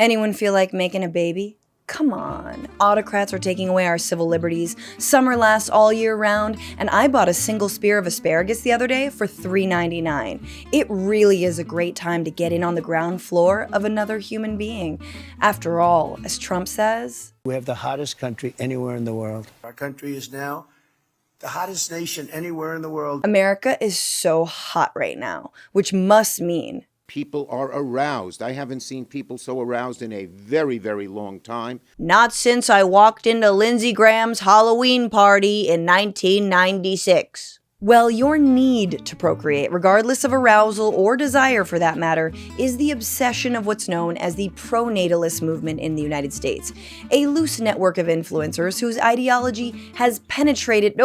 Anyone feel like making a baby? Come on, autocrats are taking away our civil liberties, summer lasts all year round, and I bought a single spear of asparagus the other day for $3.99. It really is a great time to get in on the ground floor of another human being. After all, as Trump says, we have the hottest country anywhere in the world. Our country is now the hottest nation anywhere in the world. America is so hot right now, which must mean people are aroused. I haven't seen people so aroused in a very, very long time. Not since I walked into Lindsey Graham's Halloween party in 1996. Well, your need to procreate, regardless of arousal or desire for that matter, is the obsession of what's known as the Pronatalist movement in the United States, a loose network of influencers whose ideology has penetrated,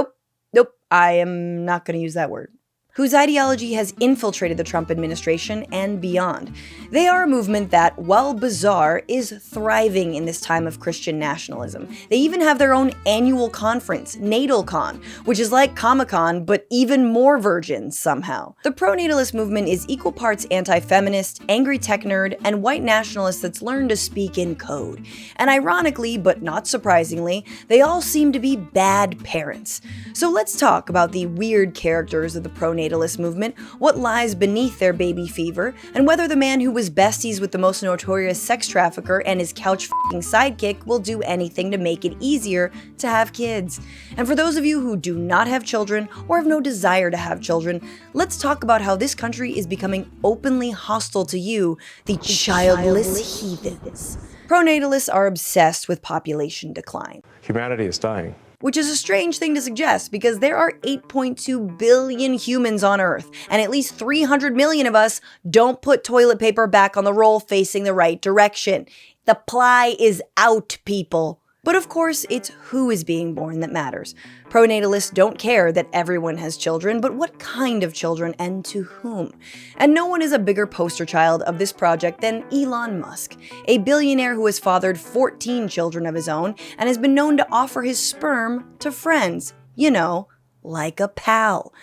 I am not going to use that word, whose ideology has infiltrated the Trump administration and beyond. They are a movement that, while bizarre, is thriving in this time of Christian nationalism. They even have their own annual conference, NatalCon, which is like Comic-Con, but even more virgins somehow. The pronatalist movement is equal parts anti-feminist, angry tech nerd, and white nationalist that's learned to speak in code. And ironically, but not surprisingly, they all seem to be bad parents. So let's talk about the weird characters of the pronatalist movement, what lies beneath their baby fever, and whether the man who was besties with the most notorious sex trafficker and his couch f***ing sidekick will do anything to make it easier to have kids. And for those of you who do not have children or have no desire to have children, let's talk about how this country is becoming openly hostile to you, the childless heathens. Pronatalists are obsessed with population decline. Humanity is dying. Which is a strange thing to suggest because there are 8.2 billion humans on Earth, and at least 300 million of us don't put toilet paper back on the roll facing the right direction. The ply is out, people. But of course, it's who is being born that matters. Pronatalists don't care that everyone has children, but what kind of children and to whom. And no one is a bigger poster child of this project than Elon Musk, a billionaire who has fathered 14 children of his own and has been known to offer his sperm to friends. You know, like a pal.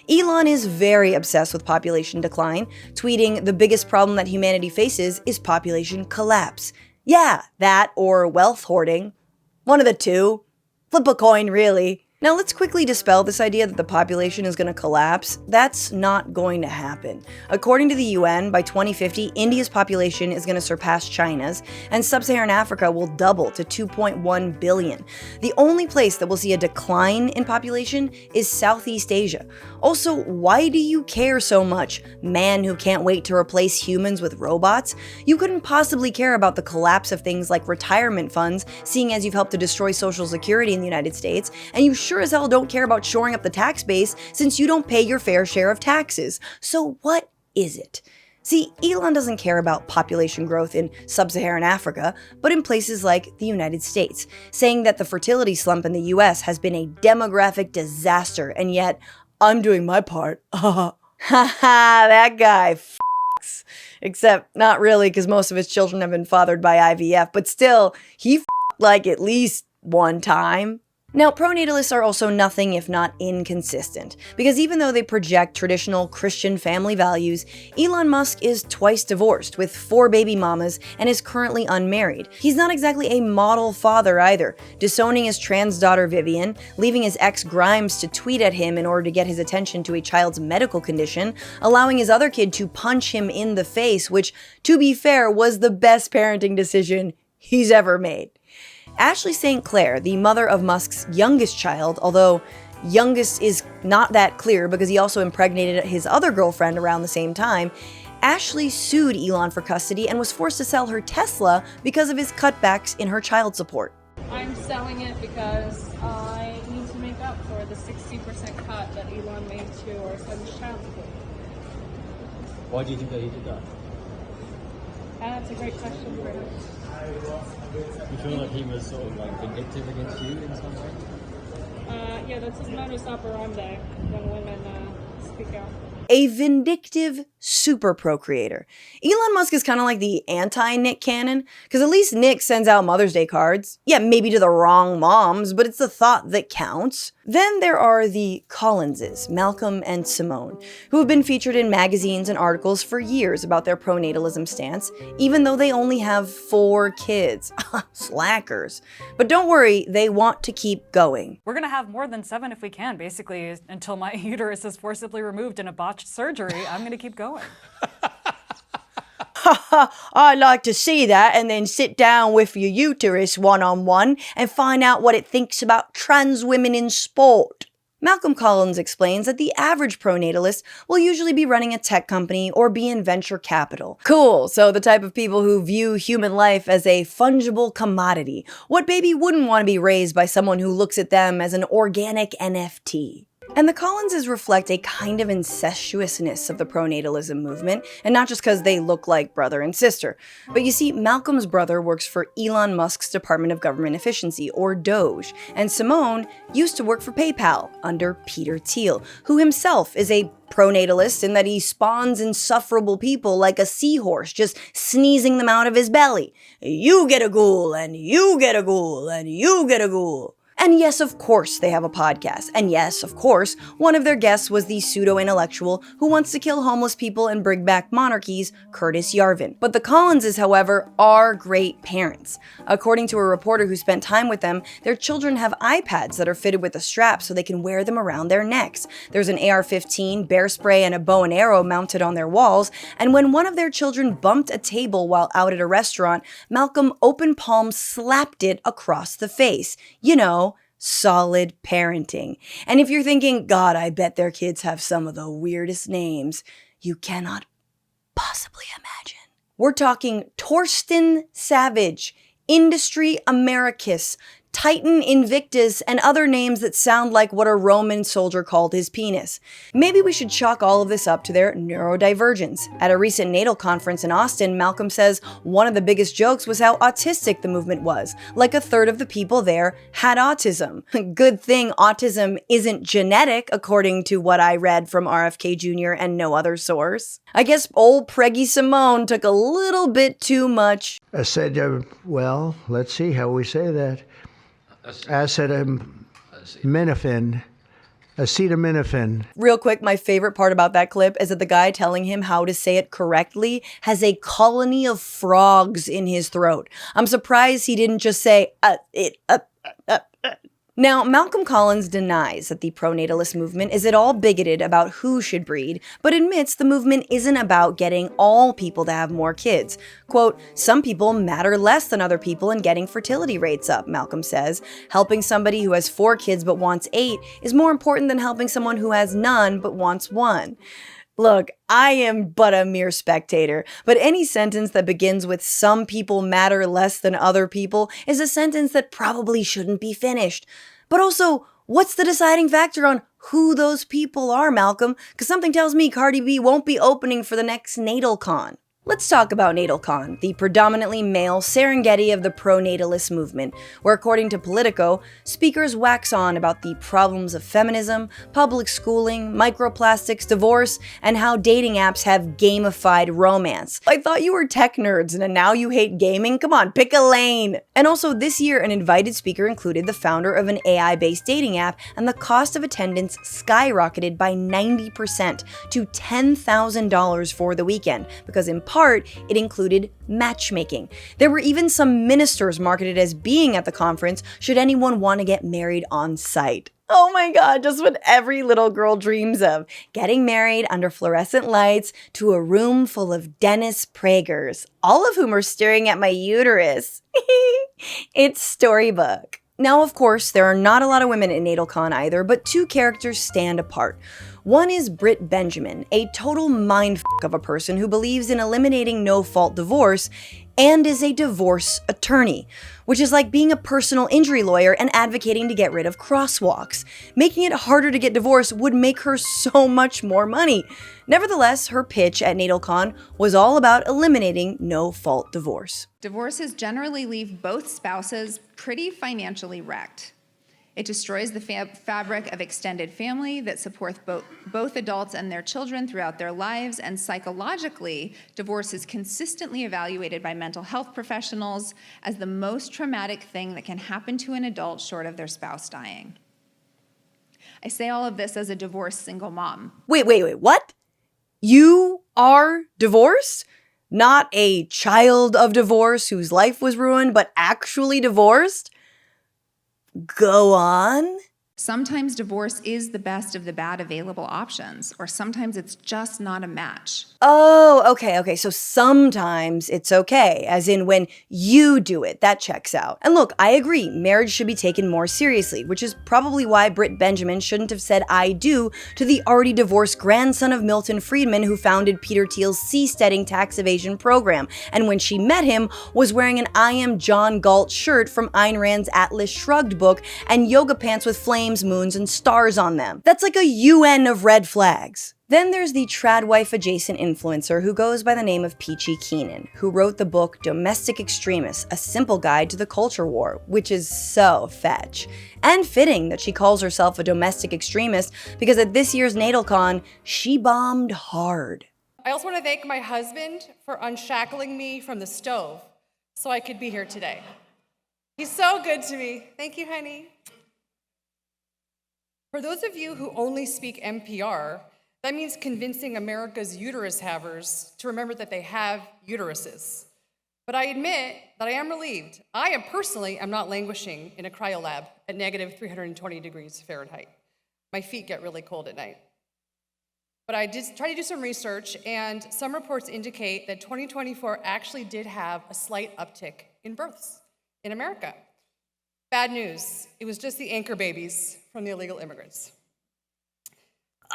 Elon is very obsessed with population decline, tweeting, "The biggest problem that humanity faces is population collapse." Yeah, that or wealth hoarding. One of the two. Flip a coin, really. Now let's quickly dispel this idea that the population is going to collapse. That's not going to happen. According to the UN, by 2050, India's population is going to surpass China's, and sub-Saharan Africa will double to 2.1 billion. The only place that will see a decline in population is Southeast Asia. Also, why do you care so much, man who can't wait to replace humans with robots? You couldn't possibly care about the collapse of things like retirement funds, seeing as you've helped to destroy Social Security in the United States, and you sure as hell don't care about shoring up the tax base since you don't pay your fair share of taxes. So what is it? See, Elon doesn't care about population growth in sub-Saharan Africa, but in places like the United States, saying that the fertility slump in the US has been a demographic disaster, and yet, I'm doing my part. Haha, that guy f***s. Except, not really, because most of his children have been fathered by IVF, but still, he f***ed like at least one time. Now, pronatalists are also nothing if not inconsistent, because even though they project traditional Christian family values, Elon Musk is twice divorced with 4 baby mamas and is currently unmarried. He's not exactly a model father either, disowning his trans daughter Vivian, leaving his ex Grimes to tweet at him in order to get his attention to a child's medical condition, allowing his other kid to punch him in the face, which, to be fair, was the best parenting decision he's ever made. Ashley St. Clair, the mother of Musk's youngest child, although youngest is not that clear because he also impregnated his other girlfriend around the same time, Ashley sued Elon for custody and was forced to sell her Tesla because of his cutbacks in her child support. I'm selling it because I need to make up for the 60% cut that Elon made to our son's child support. Why do you think that he did that? That's a great question for him. You feel like he was sort of like vindictive against you in some way? Yeah, that's his modus operandi when women speak out. a vindictive super procreator. Elon Musk is kind of like the anti-Nick Cannon, because at least Nick sends out Mother's Day cards. Yeah, maybe to the wrong moms, but it's the thought that counts. Then there are the Collinses, Malcolm and Simone, who have been featured in magazines and articles for years about their pronatalism stance, even though they only have 4 kids. Slackers. But don't worry, they want to keep going. We're gonna have more than 7 if we can, basically, until my uterus is forcibly removed in a botched surgery. I'm gonna keep going. I'd like to see that and then sit down with your uterus one-on-one and find out what it thinks about trans women in sport. Malcolm Collins explains that the average pronatalist will usually be running a tech company or be in venture capital. Cool, so the type of people who view human life as a fungible commodity. What baby wouldn't want to be raised by someone who looks at them as an organic NFT? And the Collinses reflect a kind of incestuousness of the pronatalism movement, and not just because they look like brother and sister. But you see, Malcolm's brother works for Elon Musk's Department of Government Efficiency, or DOGE, and Simone used to work for PayPal under Peter Thiel, who himself is a pronatalist in that he spawns insufferable people like a seahorse, just sneezing them out of his belly. You get a ghoul, and you get a ghoul, and you get a ghoul. And yes, of course, they have a podcast. And yes, of course, one of their guests was the pseudo-intellectual who wants to kill homeless people and bring back monarchies, Curtis Yarvin. But the Collinses, however, are great parents. According to a reporter who spent time with them, their children have iPads that are fitted with a strap so they can wear them around their necks. There's an AR-15, bear spray, and a bow and arrow mounted on their walls, and when one of their children bumped a table while out at a restaurant, Malcolm open palm slapped it across the face. You know, solid parenting. And if you're thinking, God, I bet their kids have some of the weirdest names, you cannot possibly imagine. We're talking Torsten Savage, Industry Americus, Titan Invictus, and other names that sound like what a Roman soldier called his penis. Maybe we should chalk all of this up to their neurodivergence. At a recent natal conference in Austin, Malcolm says one of the biggest jokes was how autistic the movement was. Like 1/3 of the people there had autism. Good thing autism isn't genetic, according to what I read from RFK Jr. and no other source. I guess old Preggy Simone took a little bit too much. I said, well, let's see how we say that. Acetaminophen. Real quick, my favorite part about that clip is that the guy telling him how to say it correctly has a colony of frogs in his throat. I'm surprised he didn't just say, Now, Malcolm Collins denies that the pronatalist movement is at all bigoted about who should breed, but admits the movement isn't about getting all people to have more kids. Quote, some people matter less than other people in getting fertility rates up, Malcolm says. Helping somebody who has 4 kids but wants 8 is more important than helping someone who has none but wants 1. Look, I am but a mere spectator, but any sentence that begins with some people matter less than other people is a sentence that probably shouldn't be finished. But also, what's the deciding factor on who those people are, Malcolm? Because something tells me Cardi B won't be opening for the next NatalCon. Let's talk about NatalCon, the predominantly male Serengeti of the pronatalist movement, where according to Politico, speakers wax on about the problems of feminism, public schooling, microplastics, divorce, and how dating apps have gamified romance. I thought you were tech nerds and now you hate gaming? Come on, pick a lane! And also this year, an invited speaker included the founder of an AI-based dating app, and the cost of attendance skyrocketed by 90% to $10,000 for the weekend, because in part, it included matchmaking. There were even some ministers marketed as being at the conference should anyone want to get married on site. Oh my God, just what every little girl dreams of. Getting married under fluorescent lights to a room full of Dennis Pragers, all of whom are staring at my uterus. It's storybook. Now, of course, there are not a lot of women in NatalCon either, but 2 characters stand apart. One is BRIT Benjamin, a total mindfuck of a person who believes in eliminating no-fault divorce and is a divorce attorney, which is like being a personal injury lawyer and advocating to get rid of crosswalks. Making it harder to get divorced would make her so much more money. Nevertheless, her pitch at NatalCon was all about eliminating no-fault divorce. Divorces generally leave both spouses pretty financially wrecked. It destroys the fabric of extended family that supports both adults and their children throughout their lives, and psychologically, divorce is consistently evaluated by mental health professionals as the most traumatic thing that can happen to an adult short of their spouse dying. I say all of this as a divorced single mom. Wait, what? You are divorced? Not a child of divorce whose life was ruined, but actually divorced? Go on. Sometimes divorce is the best of the bad available options, or sometimes it's just not a match. Oh, okay. So sometimes it's okay, as in when you do it. That checks out. And look, I agree, marriage should be taken more seriously, which is probably why Britt Benjamin shouldn't have said I do to the already divorced grandson of Milton Friedman who founded Peter Thiel's seasteading tax evasion program, and when she met him was wearing an I Am John Galt shirt from Ayn Rand's Atlas Shrugged book and yoga pants with flames, moons, and stars on them. That's like a UN of red flags. Then there's the tradwife-adjacent influencer who goes by the name of Peachy KEENAN, who wrote the book Domestic Extremists, A Simple Guide to the Culture War, which is so fetch. And fitting that she calls herself a domestic extremist because at this year's NatalCon, she bombed hard. I also want to thank my husband for unshackling me from the stove so I could be here today. He's so good to me. Thank you, honey. For those of you who only speak NPR, that means convincing America's uterus havers to remember that they have uteruses. But I admit that I am relieved. I am not languishing in a cryolab at negative 320 degrees Fahrenheit. My feet get really cold at night. But I did try to do some research, and some reports indicate that 2024 actually did have a slight uptick in births in America. Bad news, it was just the anchor babies from the illegal immigrants.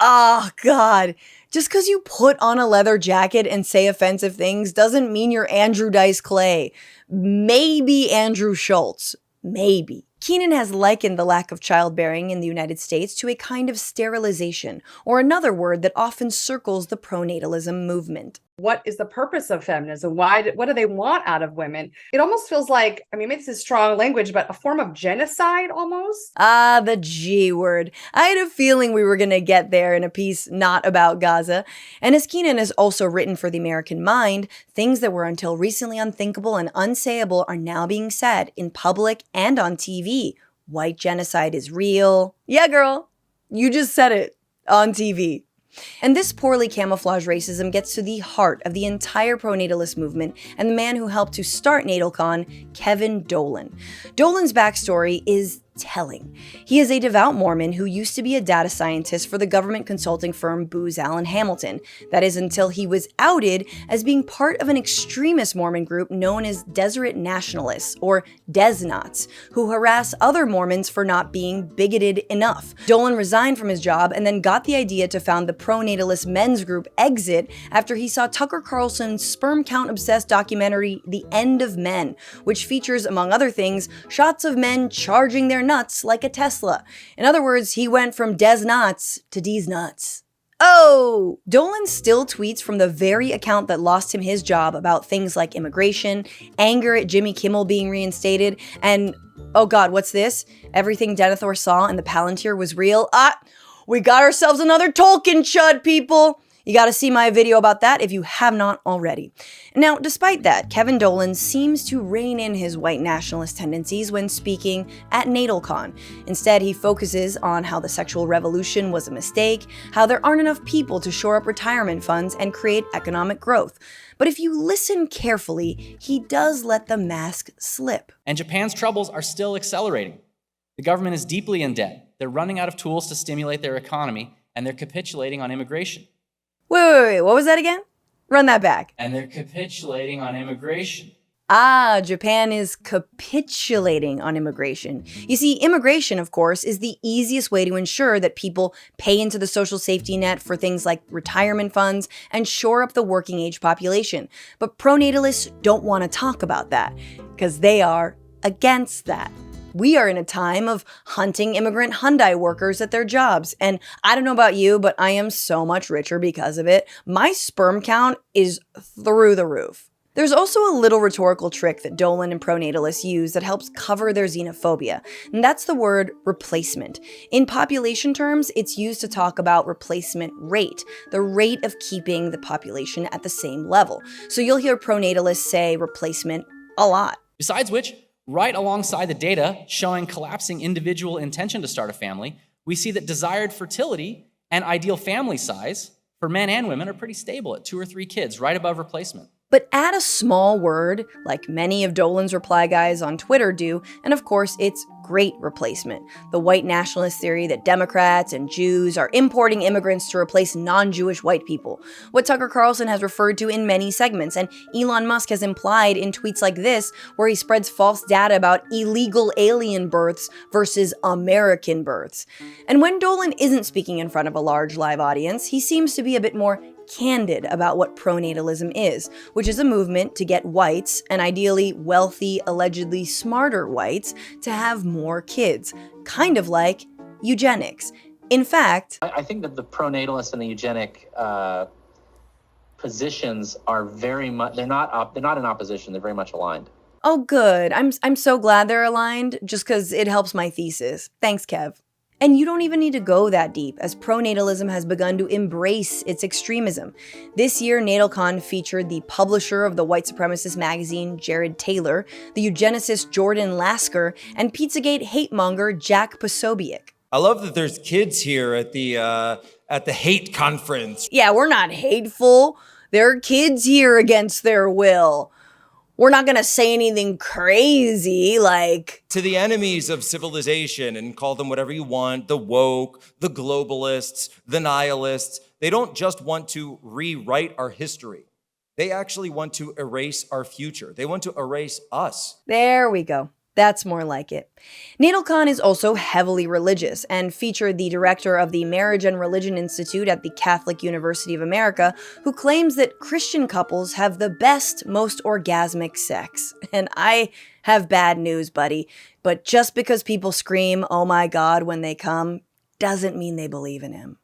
Oh, God. Just because you put on a leather jacket and say offensive things doesn't mean you're Andrew Dice Clay. Maybe Andrew Schultz. Maybe. KEENAN has likened the lack of childbearing in the United States to a kind of sterilization, or another word that often circles the pronatalism movement. What is the purpose of feminism? What do they want out of women? It almost feels like, I mean, maybe this is strong language, but a form of genocide almost? Ah, the G word. I had a feeling we were going to get there in a piece not about Gaza. And as KEENAN has also written for the American Mind, things that were until recently unthinkable and unsayable are now being said in public and on TV. White genocide is real. Yeah, girl, you just said it on TV. And this poorly camouflaged racism gets to the heart of the entire pronatalist movement and the man who helped to start NatalCon, Kevin Dolan. Dolan's backstory is telling. He is a devout Mormon who used to be a data scientist for the government consulting firm Booz Allen Hamilton. That is until he was outed as being part of an extremist Mormon group known as Deseret Nationalists, or Desnots, who harass other Mormons for not being bigoted enough. Dolan resigned from his job and then got the idea to found the pronatalist men's group Exit after he saw Tucker Carlson's sperm count obsessed documentary The End of Men, which features, among other things, shots of men charging their nuts like a Tesla. In other words, he went from Des Nuts to D's Nuts. Oh! Dolan still tweets from the very account that lost him his job about things like immigration, anger at Jimmy Kimmel being reinstated, and, oh God, what's this? Everything Denethor saw in the Palantir was real. We got ourselves another Tolkien chud, people! You gotta see my video about that if you have not already. Now, despite that, Kevin Dolan seems to rein in his white nationalist tendencies when speaking at NatalCon. Instead, he focuses on how the sexual revolution was a mistake, how there aren't enough people to shore up retirement funds and create economic growth. But if you listen carefully, he does let the mask slip. And Japan's troubles are still accelerating. The government is deeply in debt. They're running out of tools to stimulate their economy, and they're capitulating on immigration. Wait, what was that again? Run that back. And they're capitulating on immigration. Japan is capitulating on immigration. You see, immigration, of course, is the easiest way to ensure that people pay into the social safety net for things like retirement funds and shore up the working age population. But pronatalists don't want to talk about that because they are against that. We are in a time of hunting immigrant Hyundai workers at their jobs. And I don't know about you, but I am so much richer because of it. My sperm count is through the roof. There's also a little rhetorical trick that Dolan and pronatalists use that helps cover their xenophobia, and that's the word replacement. In population terms, it's used to talk about replacement rate, the rate of keeping the population at the same level. So you'll hear pronatalists say replacement a lot. Besides which, right alongside the data showing collapsing individual intention to start a family, we see that desired fertility and ideal family size for men and women are pretty stable at 2 or 3 kids, right above replacement. But add a small word, like many of Dolan's reply guys on Twitter do, and of course it's great replacement. The white nationalist theory that Democrats and Jews are importing immigrants to replace non-Jewish white people. What Tucker Carlson has referred to in many segments, and Elon Musk has implied in tweets like this, where he spreads false data about illegal alien births versus American births. And when Dolan isn't speaking in front of a large live audience, he seems to be a bit more candid about what pronatalism is, which is a movement to get whites, and ideally wealthy, allegedly smarter whites, to have more kids, kind of like eugenics. In fact, I think that the pronatalist and the eugenic positions are very much, they're not in opposition, they're very much aligned. Oh good, I'm so glad they're aligned, just because it helps my thesis. Thanks, Kev. And you don't even need to go that deep, as pronatalism has begun to embrace its extremism. This year, NatalCon featured the publisher of the white supremacist magazine, Jared Taylor, the eugenicist Jordan Lasker, and Pizzagate hate-monger Jack Posobiec. I love that there's kids here at the hate conference. Yeah, we're not hateful. There are kids here against their will. We're not gonna say anything crazy like... To the enemies of civilization, and call them whatever you want, the woke, the globalists, the nihilists. They don't just want to rewrite our history. They actually want to erase our future. They want to erase us. There we go. That's more like it. NatalCon is also heavily religious and featured the director of the Marriage and Religion Institute at the Catholic University of America, who claims that Christian couples have the best, most orgasmic sex. And I have bad news, buddy, but just because people scream, "Oh my God," when they come, doesn't mean they believe in him.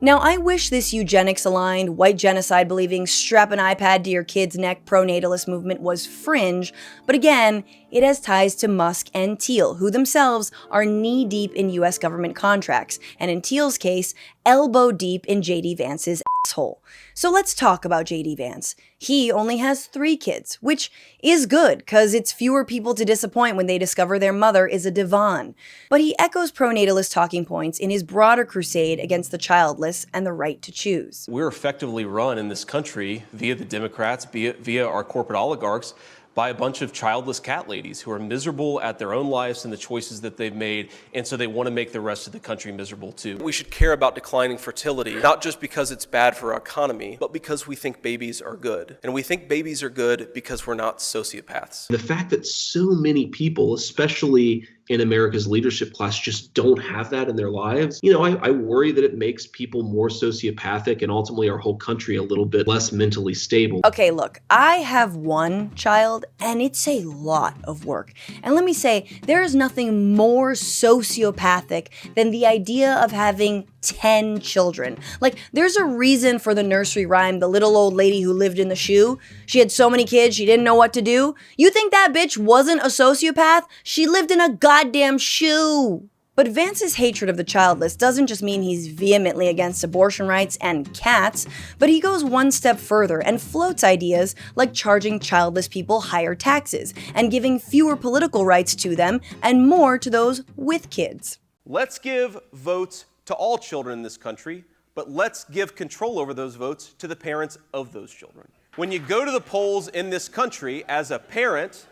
Now, I wish this eugenics-aligned, white genocide-believing, strap an iPad to your kid's neck pronatalist movement was fringe, but again, it has ties to Musk and Thiel, who themselves are knee-deep in US government contracts, and in Thiel's case, elbow-deep in JD Vance's asshole. So let's talk about JD Vance. He only has 3 kids, which is good, because it's fewer people to disappoint when they discover their mother is a divan. But he echoes pronatalist talking points in his broader crusade against the childless and the right to choose. We're effectively run in this country via the Democrats, via our corporate oligarchs, by a bunch of childless cat ladies who are miserable at their own lives and the choices that they've made, and so they want to make the rest of the country miserable too. We should care about declining fertility, not just because it's bad for our economy, but because we think babies are good. And we think babies are good because we're not sociopaths. The fact that so many people, especially in America's leadership class, just don't have that in their lives. You know, I worry that it makes people more sociopathic and ultimately our whole country a little bit less mentally stable. Okay, look, I have 1 child and it's a lot of work. And let me say, there is nothing more sociopathic than the idea of having 10 children. Like, there's a reason for the nursery rhyme, the little old lady who lived in the shoe. She had so many kids, she didn't know what to do. You think that bitch wasn't a sociopath? She lived in a goddamn shoe. But Vance's hatred of the childless doesn't just mean he's vehemently against abortion rights and cats, but he goes one step further and floats ideas like charging childless people higher taxes and giving fewer political rights to them and more to those with kids. Let's give votes to all children in this country, but let's give control over those votes to the parents of those children. When you go to the polls in this country as a parent,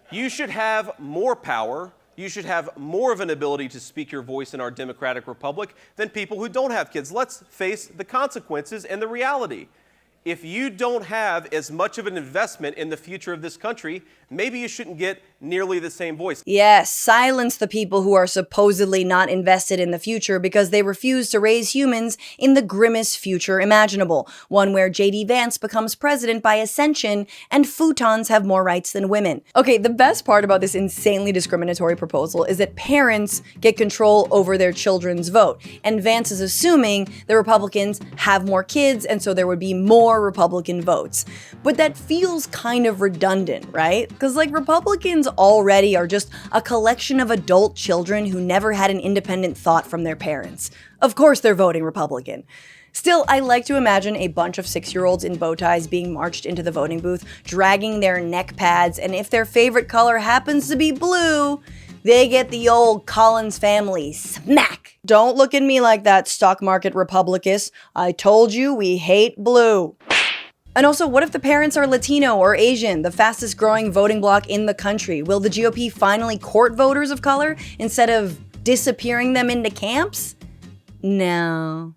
you should have more power. You should have more of an ability to speak your voice in our democratic republic than people who don't have kids. Let's face the consequences and the reality. If you don't have as much of an investment in the future of this country, maybe you shouldn't get nearly the same voice. Yes, silence the people who are supposedly not invested in the future because they refuse to raise humans in the grimmest future imaginable, one where JD Vance becomes president by ascension and futons have more rights than women. Okay, the best part about this insanely discriminatory proposal is that parents get control over their children's vote, and Vance is assuming the Republicans have more kids and so there would be more more Republican votes. But that feels kind of redundant, right? Because Republicans already are just a collection of adult children who never had an independent thought from their parents. Of course they're voting Republican. Still, I like to imagine a bunch of 6-year-olds in bow ties being marched into the voting booth, dragging their neck pads, and if their favorite color happens to be blue, they get the old Collins family smack. Don't look at me like that, stock market Republicus. I told you we hate blue. And also, what if the parents are Latino or Asian, the fastest growing voting bloc in the country? Will the GOP finally court voters of color instead of disappearing them into camps? No,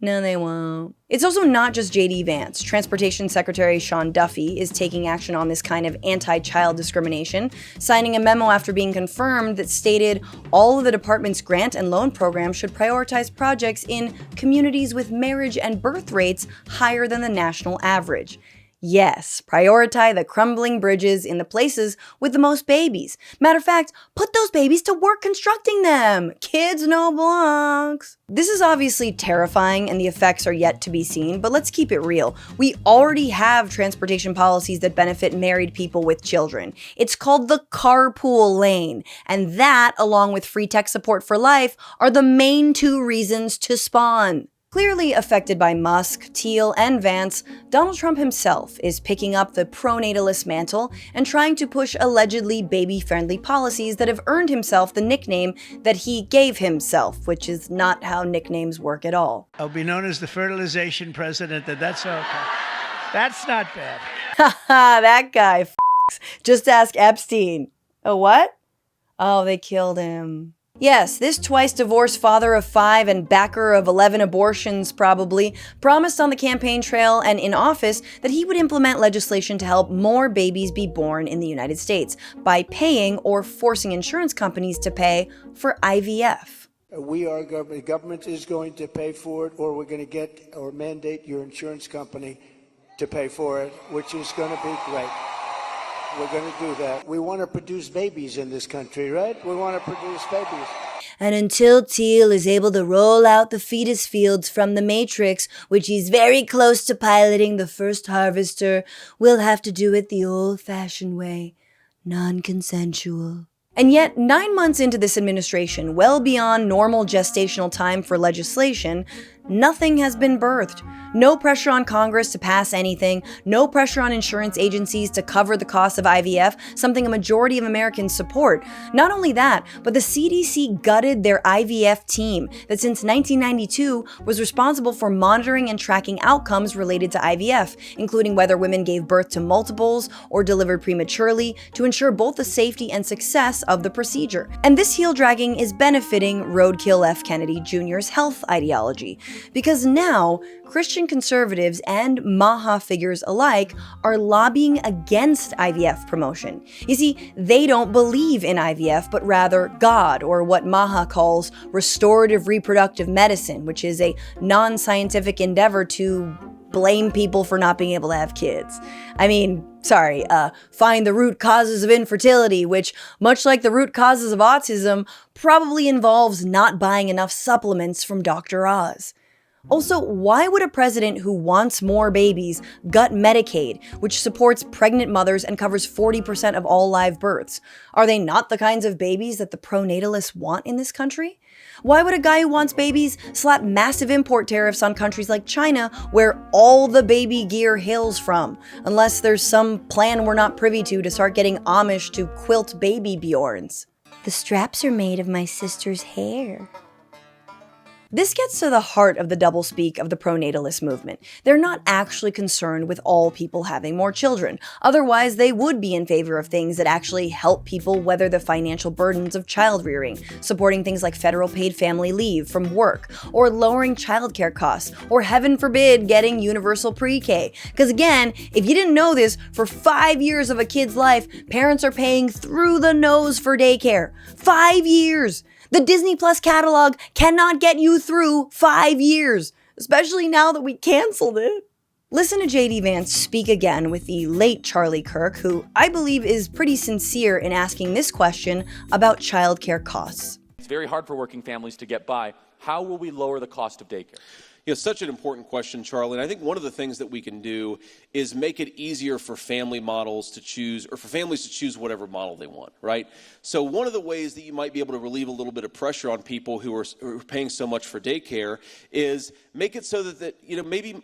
they won't. It's also not just JD Vance. Transportation Secretary Sean Duffy is taking action on this kind of anti-child discrimination, signing a memo after being confirmed that stated all of the department's grant and loan programs should prioritize projects in communities with marriage and birth rates higher than the national average. Yes, prioritize the crumbling bridges in the places with the most babies. Matter of fact, put those babies to work constructing them. Kids no blocks. This is obviously terrifying and the effects are yet to be seen, but let's keep it real. We already have transportation policies that benefit married people with children. It's called the carpool lane, and that, along with free tech support for life, are the main 2 reasons to spawn. Clearly affected by Musk, Thiel, and Vance, Donald Trump himself is picking up the pronatalist mantle and trying to push allegedly baby-friendly policies that have earned himself the nickname that he gave himself, which is not how nicknames work at all. I'll be known as the fertilization president, and that's okay. That's not bad. Haha, that guy Just ask Epstein. Oh, what? Oh, they killed him. Yes, this twice-divorced father of 5 and backer of 11 abortions probably promised on the campaign trail and in office that he would implement legislation to help more babies be born in the United States by paying or forcing insurance companies to pay for IVF. We are government. Government is going to pay for it, or we're going to get or mandate your insurance company to pay for it, which is going to be great. We're going to do that. We want to produce babies in this country, right? We want to produce babies. And until Thiel is able to roll out the fetus fields from the Matrix, which he's very close to piloting the first harvester, we'll have to do it the old-fashioned way, non-consensual. And yet, 9 months into this administration, well beyond normal gestational time for legislation, nothing has been birthed. No pressure on Congress to pass anything, no pressure on insurance agencies to cover the cost of IVF, something a majority of Americans support. Not only that, but the CDC gutted their IVF team that since 1992 was responsible for monitoring and tracking outcomes related to IVF, including whether women gave birth to multiples or delivered prematurely, to ensure both the safety and success of the procedure. And this heel dragging is benefiting Roadkill F. Kennedy Jr.'s health ideology, because now Christian conservatives and Maha figures alike are lobbying against IVF promotion. You see, they don't believe in IVF, but rather God, or what Maha calls restorative reproductive medicine, which is a non-scientific endeavor to blame people for not being able to have kids. I mean, sorry, find the root causes of infertility, which, much like the root causes of autism, probably involves not buying enough supplements from Dr. Oz. Also, why would a president who wants more babies gut Medicaid, which supports pregnant mothers and covers 40% of all live births? Are they not the kinds of babies that the pronatalists want in this country? Why would a guy who wants babies slap massive import tariffs on countries like China, where all the baby gear hails from, unless there's some plan we're not privy to start getting Amish to quilt baby Bjorns? The straps are made of my sister's hair. This gets to the heart of the doublespeak of the pronatalist movement. They're not actually concerned with all people having more children. Otherwise, they would be in favor of things that actually help people weather the financial burdens of child rearing, supporting things like federal paid family leave from work, or lowering childcare costs, or heaven forbid, getting universal pre-K. Because again, if you didn't know this, for 5 years of a kid's life, parents are paying through the nose for daycare. 5 years! The Disney Plus catalog cannot get you through 5 years, especially now that we canceled it. Listen to JD Vance speak again with the late Charlie Kirk, who I believe is pretty sincere in asking this question about childcare costs. It's very hard for working families to get by. How will we lower the cost of daycare? Such an important question, Charlie. And I think one of the things that we can do is make it easier for family models to choose, or for families to choose whatever model they want, right? So one of the ways that you might be able to relieve a little bit of pressure on people who are paying so much for daycare is make it so that maybe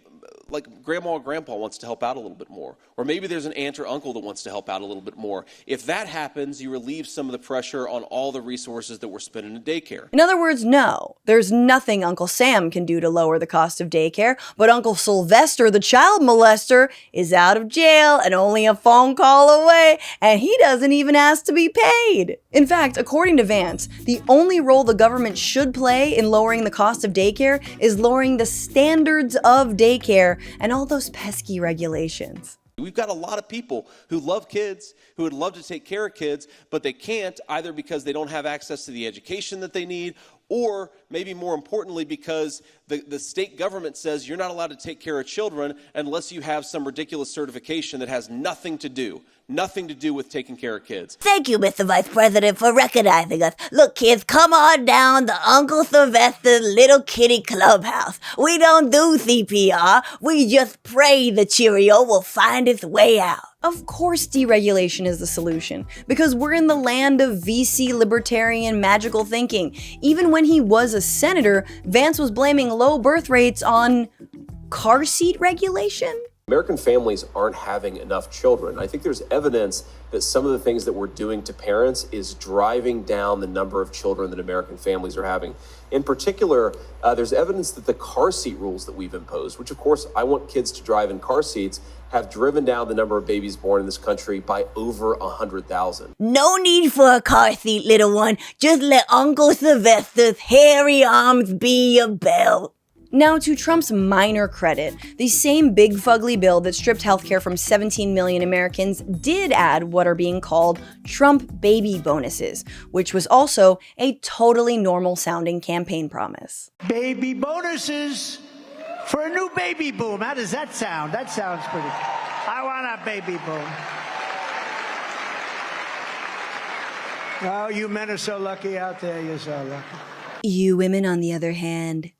like grandma or grandpa wants to help out a little bit more, or maybe there's an aunt or uncle that wants to help out a little bit more. If that happens, you relieve some of the pressure on all the resources that we're spending in daycare. In other words, no, there's nothing Uncle Sam can do to lower the cost of daycare, but Uncle Sylvester, the child molester, is out of jail and only a phone call away, and he doesn't even ask to be paid. In fact, according to Vance, the only role the government should play in lowering the cost of daycare is lowering the standards of daycare and all those pesky regulations. We've got a lot of people who love kids, who would love to take care of kids, but they can't, either because they don't have access to the education that they need, or maybe more importantly, because the state government says you're not allowed to take care of children unless you have some ridiculous certification that has nothing to do with taking care of kids. Thank you, Mr. Vice President, for recognizing us. Look, kids, come on down to Uncle Sylvester's Little Kitty Clubhouse. We don't do CPR. We just pray the Cheerio will find its way out. Of course deregulation is the solution, because we're in the land of VC libertarian magical thinking. Even when he was a senator, Vance was blaming low birth rates on car seat regulation? American families aren't having enough children. I think there's evidence that some of the things that we're doing to parents is driving down the number of children that American families are having. In particular, there's evidence that the car seat rules that we've imposed, which of course I want kids to drive in car seats, have driven down the number of babies born in this country by over 100,000. No need for a car seat, little one. Just let Uncle Sylvester's hairy arms be your belt. Now, to Trump's minor credit, the same big fugly bill that stripped healthcare from 17 million Americans did add what are being called Trump baby bonuses, which was also a totally normal-sounding campaign promise. Baby bonuses for a new baby boom. How does that sound? That sounds pretty. I want a baby boom. Oh, you men are so lucky out there. You're so lucky. You women, on the other hand,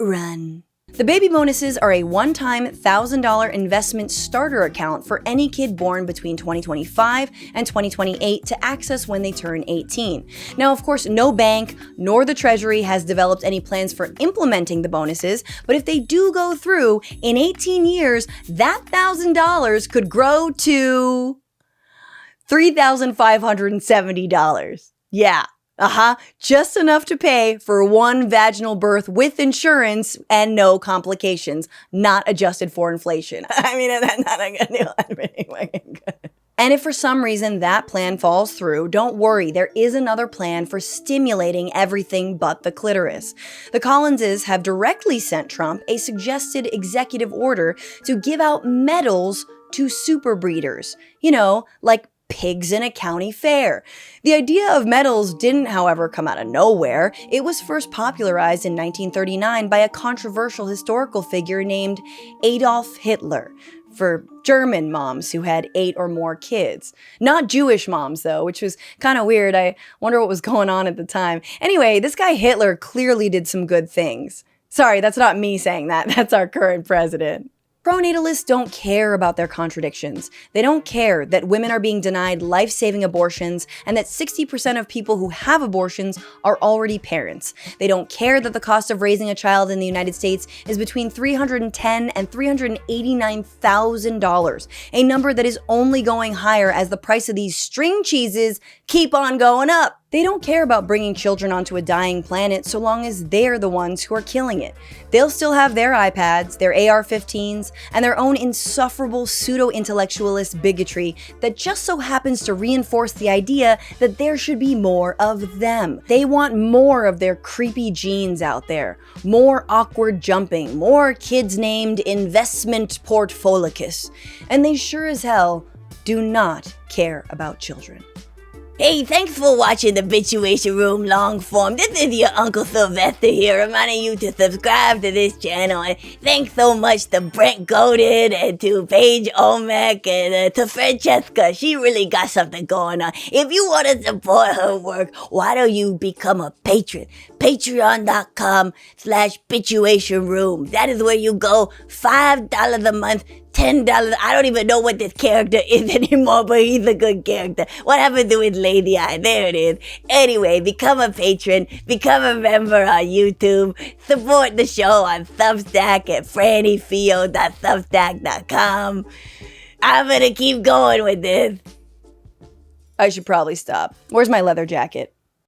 run. The baby bonuses are a one-time $1,000 investment starter account for any kid born between 2025 and 2028 to access when they turn 18. Now, of course, no bank nor the Treasury has developed any plans for implementing the bonuses, but if they do go through, in 18 years, that $1,000 could grow to $3,570. Yeah. Just enough to pay for one vaginal birth with insurance and no complications, not adjusted for inflation. I mean, that's not a good deal. And if for some reason that plan falls through, don't worry, there is another plan for stimulating everything but the clitoris. The Collinses have directly sent Trump a suggested executive order to give out medals to super breeders. You know, like pigs in a county fair. The idea of medals didn't, however, come out of nowhere. It was first popularized in 1939 by a controversial historical figure named Adolf Hitler, for German moms who had 8 or more kids. Not Jewish moms, though, which was kind of weird. I wonder what was going on at the time. Anyway, this guy Hitler clearly did some good things. Sorry, that's not me saying that. That's our current president. Pronatalists don't care about their contradictions. They don't care that women are being denied life-saving abortions and that 60% of people who have abortions are already parents. They don't care that the cost of raising a child in the United States is between $310,000 and $389,000, a number that is only going higher as the price of these string cheeses keep on going up. They don't care about bringing children onto a dying planet so long as they're the ones who are killing it. They'll still have their iPads, their AR-15s, and their own insufferable pseudo-intellectualist bigotry that just so happens to reinforce the idea that there should be more of them. They want more of their creepy genes out there, more awkward jumping, more kids named investment portfolicus, and they sure as hell do not care about children. Hey, thanks for watching the Bitchuation Room long form. This is your Uncle Sylvester here, reminding you to subscribe to this channel. And thanks so much to Brent Godin and to Paige Olmec and to Francesca. She really got something going on. If you want to support her work, why don't you become a patron? Patreon.com/Bitchuation Room. That is where you go. $5 a month. $10. I don't even know what this character is anymore, but he's a good character. What happened to his lady eye? There it is. Anyway, become a patron, become a member on YouTube, support the show on Substack at frannyfield.substack.com. I'm gonna keep going with this. I should probably stop. Where's my leather jacket?